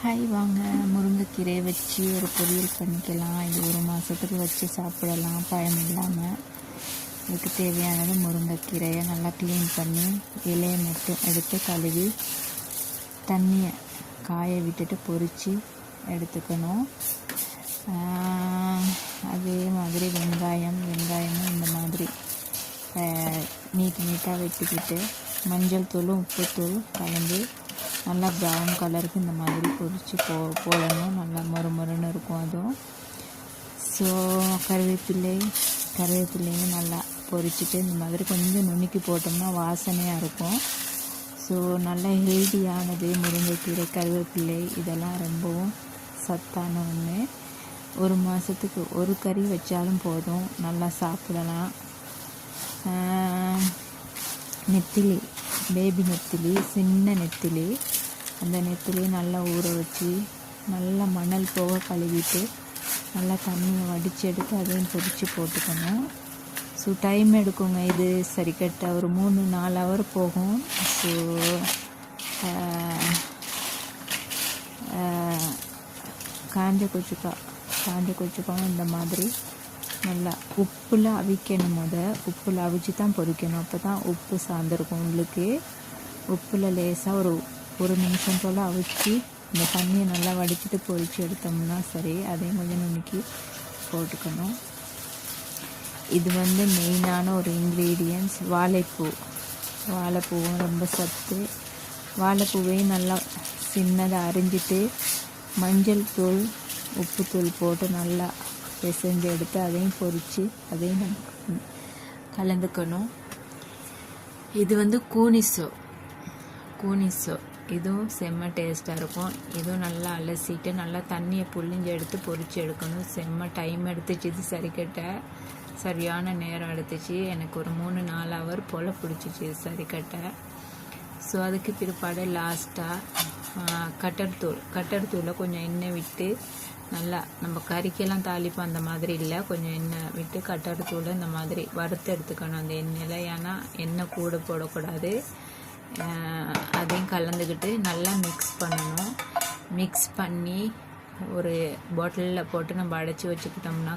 Hi வாங்க, முருங்கைக்கீரையை வச்சு ஒரு பொரியல் பண்ணிக்கலாம். இது ஒரு மாதத்துக்கு வச்சு சாப்பிடலாம் பழம் இல்லாமல். இதுக்கு தேவையானது முருங்கைக்கீரையை நல்லா க்ளீன் பண்ணி இலையை மட்டும் எடுத்து கழுவி தண்ணியை காய விட்டுட்டு பொரித்து எடுத்துக்கணும். அதே மாதிரி வெங்காயமும் இந்த மாதிரி நீட்டாக வெட்டிக்கிட்டு மஞ்சள் தூளும் உப்புத்தூள் கலந்து நல்லா ப்ரௌன் கலருக்கு இந்த மாதிரி பொரித்து போடணும். நல்லா மொறுன்னு இருக்கும் அதுவும். ஸோ கருவேப்பிலையும் நல்லா பொரிச்சிட்டு இந்த மாதிரி கொஞ்சம் நுணுக்கி போட்டோம்னா வாசனையாக இருக்கும். ஸோ நல்லா ஹெல்தியானது முருங்கைக்கீரை, கருவேப்பிலை இதெல்லாம் ரொம்பவும் சத்தான ஒன்று. ஒரு மாதத்துக்கு ஒரு கறி வச்சாலும் போதும், நல்லா சாப்பிடலாம். நெத்திலி, பேபி நெத்திலி, சின்ன நெத்திலி, அந்த நெத்திலி நல்லா ஊற வச்சு நல்லா மணல் போக கழுவிட்டு நல்லா தண்ணியை வடித்து எடுத்து அதையும் பொரித்து போட்டுக்கணும். ஸோ டைம் எடுக்குங்க, இது சரி கட்ட ஒரு 3-4 ஹவர் போகும். ஸோ காஞ்ச கொச்சுக்காவும் இந்த மாதிரி நல்லா உப்பில் அவிக்கணும். உப்பில் அவிச்சு தான் பொரிக்கணும். அப்போ தான் உப்பு சார்ந்திருக்கும் உள்ளுக்கு. உப்பில் லேசாக ஒரு நிமிஷம் போல் அவிச்சு இந்த தண்ணியை நல்லா வடிச்சிட்டு பொரித்து எடுத்தோம்னா சரி. அதையும் கொஞ்சம் நுணுக்கி போட்டுக்கணும். இது மெயினான ஒரு இன்க்ரீடியன்ட்ஸ் வாழைப்பூவும் ரொம்ப சத்து. வாழைப்பூவையும் நல்லா சின்னதாக அரிஞ்சிட்டு மஞ்சள் தூள் உப்புத்தூள் போட்டு நல்லா பிசைஞ்சு எடுத்து அதையும் பொரித்து அதையும் நம்ம கலந்துக்கணும். இது கூனிசோ இதுவும் செம்ம டேஸ்ட்டாக இருக்கும். இதுவும் நல்லா அலசிட்டு நல்லா தண்ணியை புழிஞ்சு எடுத்து பொரித்து எடுக்கணும். செம்ம டைம் எடுத்துச்சு. இது சரியான நேரம் எடுத்துச்சு. எனக்கு ஒரு 3-4 ஹவர் போல் பிடிச்சிச்சு சரிக்கட்ட. ஸோ அதுக்கு பிற்பாடு லாஸ்ட்டாக கட்டர் தூளை கொஞ்சம் எண்ணெய் விட்டு நல்லா, நம்ம கறிக்கெல்லாம் தாளிப்போம் அந்த மாதிரி இல்லை, கொஞ்சம் எண்ணெய் விட்டு கட்டர் தூளை இந்த மாதிரி வறுத்து எடுத்துக்கணும் அந்த எண்ணெயில். ஏன்னா எண்ணெய் கூட போடக்கூடாது. அதையும் கலந்துக்கிட்டு நல்லா மிக்ஸ் பண்ணி ஒரு பாட்டிலில் போட்டு நம்ம அடைச்சி வச்சுக்கிட்டோம்னா